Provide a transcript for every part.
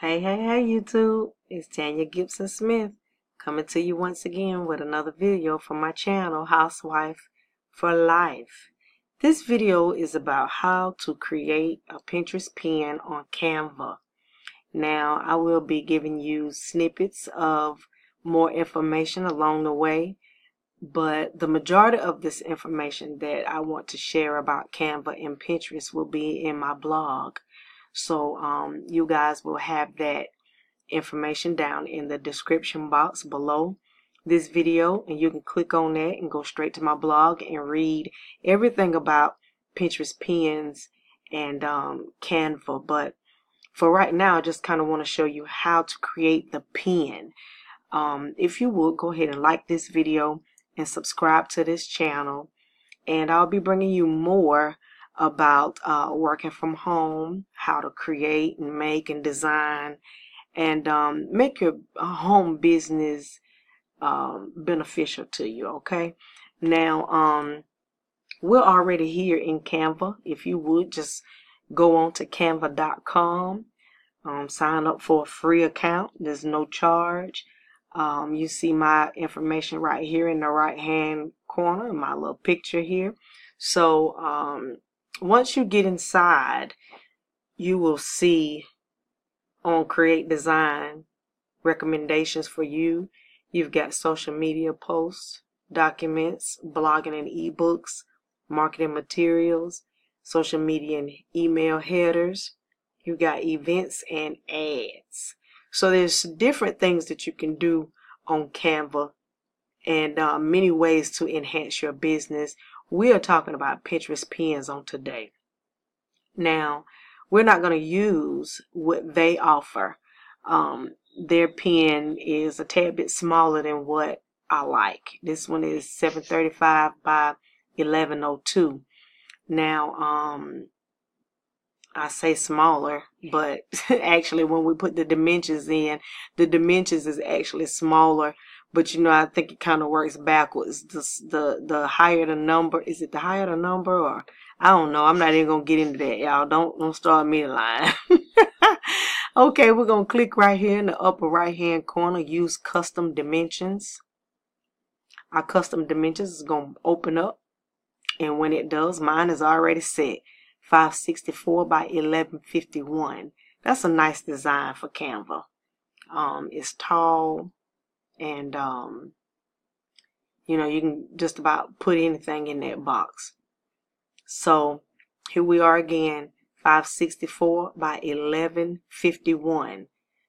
Hey, YouTube. It's Tanya Gibson Smith coming to you once again with another video from my channel, Housewife for Life. This video is about how to create a Pinterest pin on Canva. Now, I will be giving you snippets of more information along the way, but the majority of this information that I want to share about Canva and Pinterest will be in my blog. So you guys will have that information down in the description box below this video, and you can click on that and go straight to my blog and read everything about Pinterest pins and Canva. But for right now, I just kind of want to show you how to create the pin. If you would, go ahead and like this video and subscribe to this channel, and I'll be bringing you more about working from home, how to create and make and design and make your home business beneficial to you. Okay, now we're already here in Canva. If you would, just go on to canva.com, sign up for a free account. There's no charge. You see my information right here in the right hand corner, my little picture here. So once you get inside, you will see on Create Design recommendations for you. You've got social media posts, documents, blogging and ebooks, marketing materials, social media and email headers. You've got events and ads. So there's different things that you can do on Canva and many ways to enhance your business. We are talking about Pinterest pins on today. Now, we're not going to use what they offer. Their pen is a tad bit smaller than what I like. This one is 735 by 1102. Now, I say smaller, but actually when we put the dimensions in, the dimensions is actually smaller. But you know, I think it kind of works backwards. The higher the number, is it the higher the number, or I don't know. I'm not even gonna get into that, y'all. Don't start me lying. Okay, we're gonna click right here in the upper right hand corner. Use custom dimensions. Our custom dimensions is gonna open up, and when it does, mine is already set. 564 by 1151. That's a nice design for Canva. It's tall. And, you know, you can just about put anything in that box. So here we are again, 564 by 1151.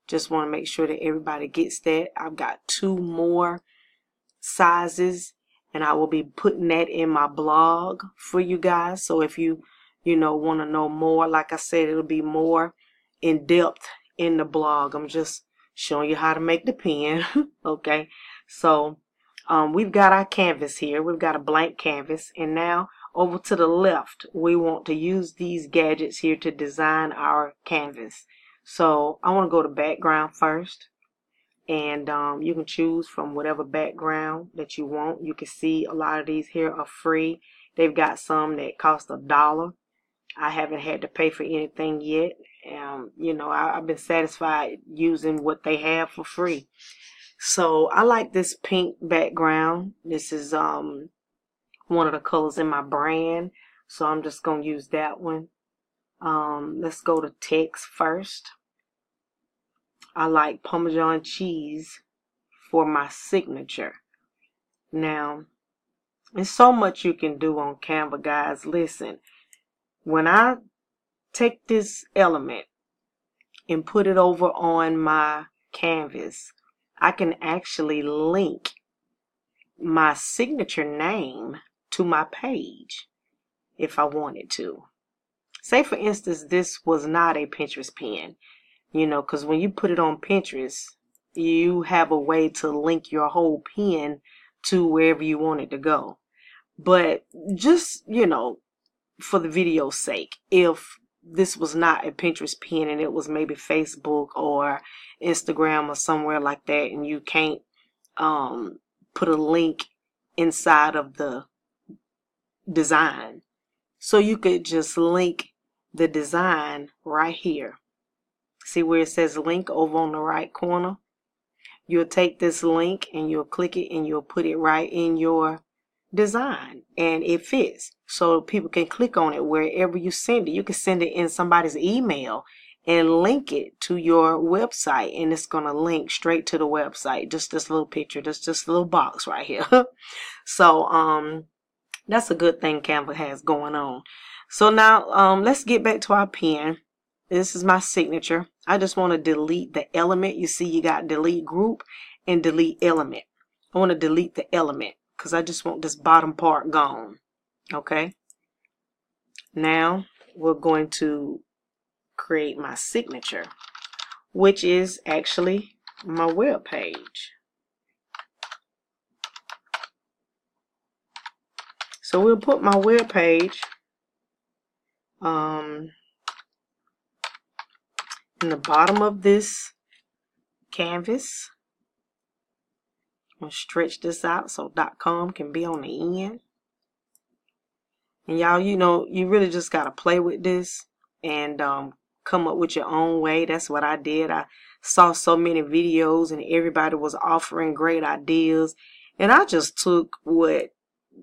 Just want to make sure that everybody gets that. I've got 2 more sizes, and I will be putting that in my blog for you guys. So if you want to know more, like I said, it'll be more in depth in the blog. I'm just showing you how to make the pen. Okay, so we've got our canvas here. We've got a blank canvas, and now over to the left we want to use these gadgets here to design our canvas. So I want to go to background first, and you can choose from whatever background that you want. You can see a lot of these here are free. They've got some that cost $1. I haven't had to pay for anything yet. You know, I've been satisfied using what they have for free. So I like this pink background. This is one of the colors in my brand, so I'm just gonna use that one. Let's go to text first. I like Parmesan cheese for my signature. Now, there's so much you can do on Canva, guys. Listen, when I take this element and put it over on my canvas, I can actually link my signature name to my page if I wanted to. Say for instance, this was not a Pinterest pin, you know, because when you put it on Pinterest, you have a way to link your whole pin to wherever you want it to go. But just, you know, for the video's sake, if this was not a Pinterest pin and it was maybe Facebook or Instagram or somewhere like that, and you can't put a link inside of the design, so you could just link the design right here. See where it says link over on the right corner? You'll take this link and you'll click it and you'll put it right in your design, and it fits, so people can click on it wherever you send it. You can send it in somebody's email and link it to your website, and it's going to link straight to the website. Just this little picture, just this little box right here. So that's a good thing Canva has going on. So now let's get back to our pen. This is my signature. I just want to delete the element. You see, you got delete group and delete element. I want to delete the element because I just want this bottom part gone. Okay. Now we're going to create my signature, which is actually my web page. So we'll put my web page in the bottom of this canvas. I'm going to stretch this out so .com can be on the end. And y'all, you know, you really just got to play with this and come up with your own way. That's what I did. I saw so many videos and everybody was offering great ideas. And I just took what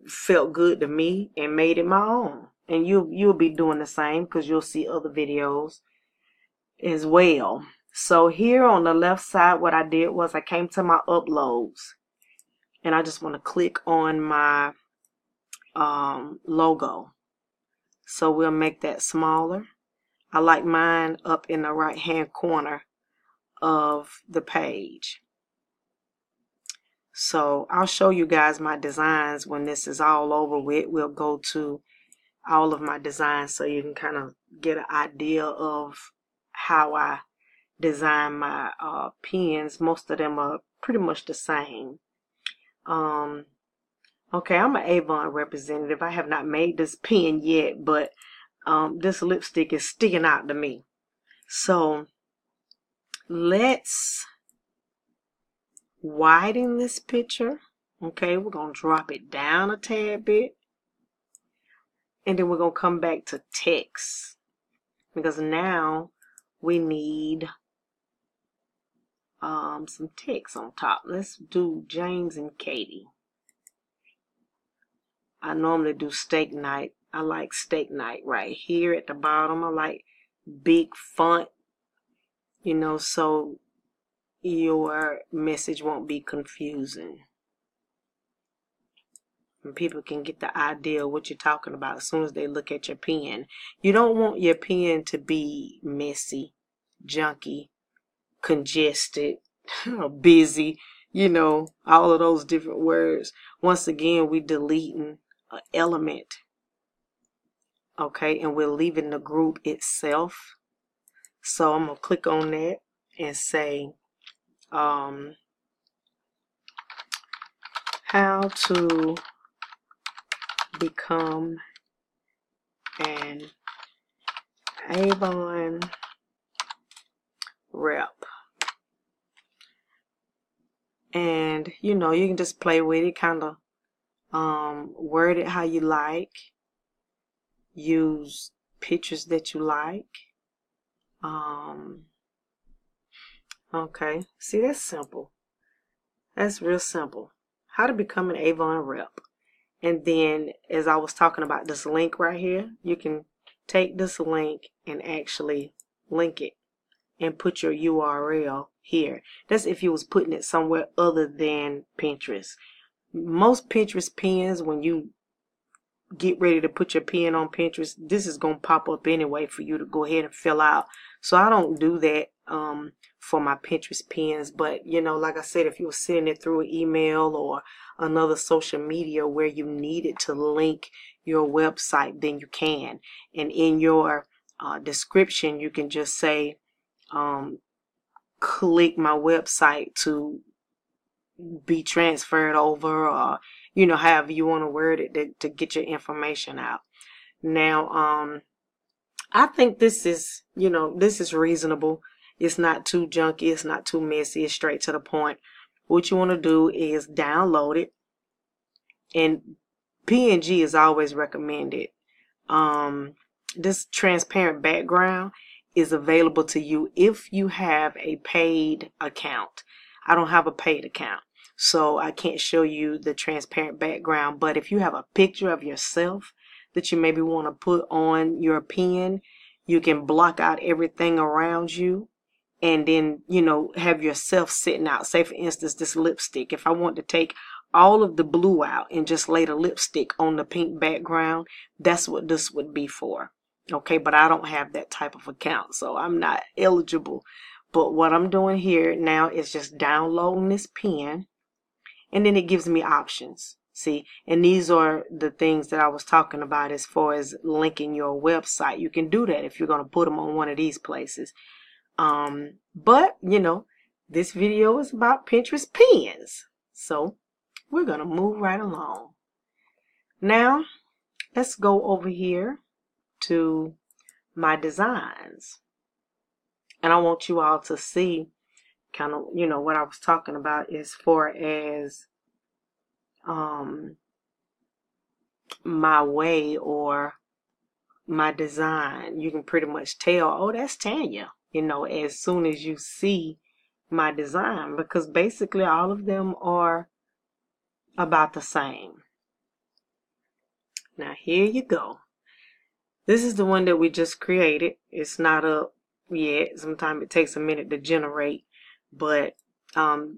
felt good to me and made it my own. And you'll be doing the same because you'll see other videos as well. So here on the left side, what I did was I came to my uploads. And I just want to click on my logo. So we'll make that smaller. I like mine up in the right hand corner of the page. So I'll show you guys my designs when this is all over with. We'll go to all of my designs so you can kind of get an idea of how I design my pens. Most of them are pretty much the same. Okay, I'm an Avon representative. I have not made this pen yet, but this lipstick is sticking out to me. So let's widen this picture. Okay, we're going to drop it down a tad bit. And then we're going to come back to text. Because now we need some text on top. Let's do James and Katie. I normally do steak night. I like steak night right here at the bottom. I like big font, you know, so your message won't be confusing. And people can get the idea of what you're talking about as soon as they look at your pen. You don't want your pen to be messy, junky, congested, or busy, you know, all of those different words. Once again, we're deleting an element, okay, and we're leaving the group itself. So I'm going to click on that and say how to become an Avon rep. And you know, you can just play with it, kind of word it how you like, use pictures that you like. Okay, see, that's simple. That's real simple. How to become an Avon rep. And then, as I was talking about this link right here, you can take this link and actually link it and put your URL here. That's if you was putting it somewhere other than Pinterest. Most Pinterest pins, when you get ready to put your pen on Pinterest, this is going to pop up anyway for you to go ahead and fill out. So I don't do that for my Pinterest pins. But, you know, like I said, if you were sending it through an email or another social media where you needed to link your website, then you can. And in your description, you can just say, click my website to be transferred over, or you know, however you want to word it to get your information out. Now I think this is, you know, this is reasonable. It's not too junky, it's not too messy, it's straight to the point. What you want to do is download it, and PNG is always recommended. This transparent background is available to you if you have a paid account. I don't have a paid account, so I can't show you the transparent background. But if you have a picture of yourself that you maybe want to put on your pen, you can block out everything around you and then, you know, have yourself sitting out. Say, for instance, this lipstick. If I want to take all of the blue out and just lay the lipstick on the pink background, that's what this would be for. Okay, but I don't have that type of account, so I'm not eligible. But what I'm doing here now is just downloading this pen, and then it gives me options. See, and these are the things that I was talking about as far as linking your website. You can do that if you're going to put them on one of these places. But, you know, this video is about Pinterest pens. So we're going to move right along. Now, let's go over here to my designs. And I want you all to see kind of, you know, what I was talking about as far as my way or my design. You can pretty much tell, oh, that's Tanya, you know, as soon as you see my design, because basically all of them are about the same. Now here you go. This is the one that we just created. It's not up yet. Sometimes it takes a minute to generate, but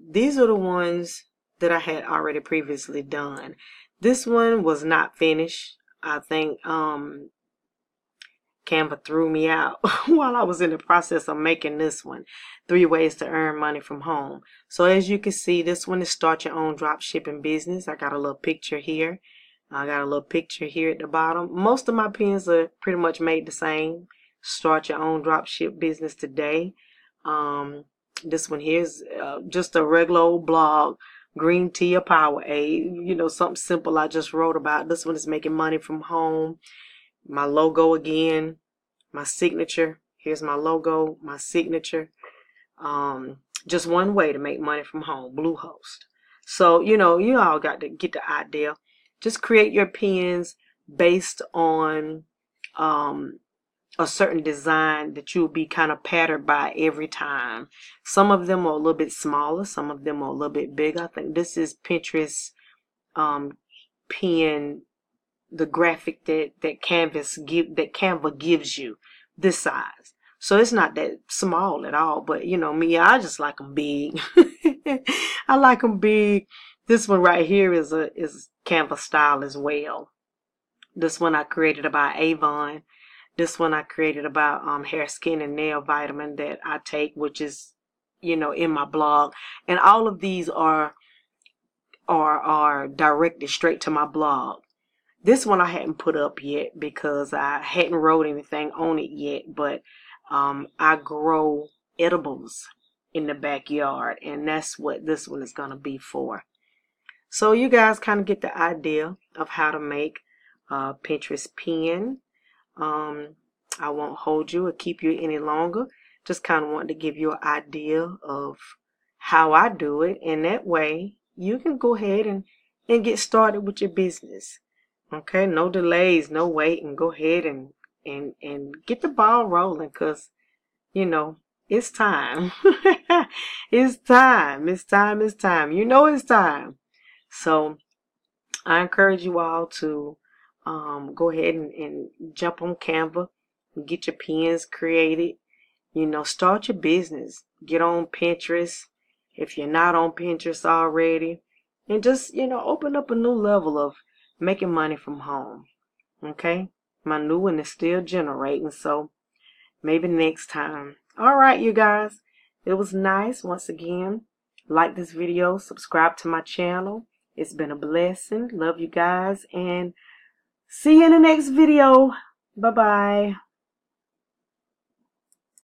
these are the ones that I had already previously done. This one was not finished. I think Canva threw me out while I was in the process of making this one. 3 ways to earn money from home. So as you can see, this one is start your own drop shipping business. I got a little picture here. I got a little picture here at the bottom. Most of my pens are pretty much made the same. Start your own drop ship business today. This one here is just a regular old blog. Green tea or Powerade, you know, something simple I just wrote about. This one is making money from home. My logo again, my signature. Here's my logo, my signature. Just one way to make money from home, Bluehost. So, you know, you all got to get the idea. Just create your pens based on a certain design that you'll be kind of patterned by every time. Some of them are a little bit smaller, some of them are a little bit bigger. I think this is Pinterest pen, the graphic that Canva gives you, this size. So it's not that small at all, but you know me, I just like them big. I like them big. This one right here is Canva style as well. This one I created about Avon. This one I created about hair, skin, and nail vitamin that I take, which is, you know, in my blog. And all of these are directed straight to my blog. This one I hadn't put up yet because I hadn't wrote anything on it yet. But I grow edibles in the backyard, and that's what this one is going to be for. So you guys kind of get the idea of how to make a Pinterest pen. I won't hold you or keep you any longer. Just kind of want to give you an idea of how I do it, and that way you can go ahead and get started with your business. Okay, no delays, no waiting. Go ahead and get the ball rolling, because you know it's time. It's time. It's time. It's time. You know it's time. So I encourage you all to go ahead and jump on Canva and get your pens created. You know, start your business. Get on Pinterest if you're not on Pinterest already, and just, you know, open up a new level of making money from home. Okay, my new one is still generating, so maybe next time. All right, you guys, it was nice. Once again, like this video, subscribe to my channel. It's been a blessing. Love you guys, and see you in the next video. Bye-bye.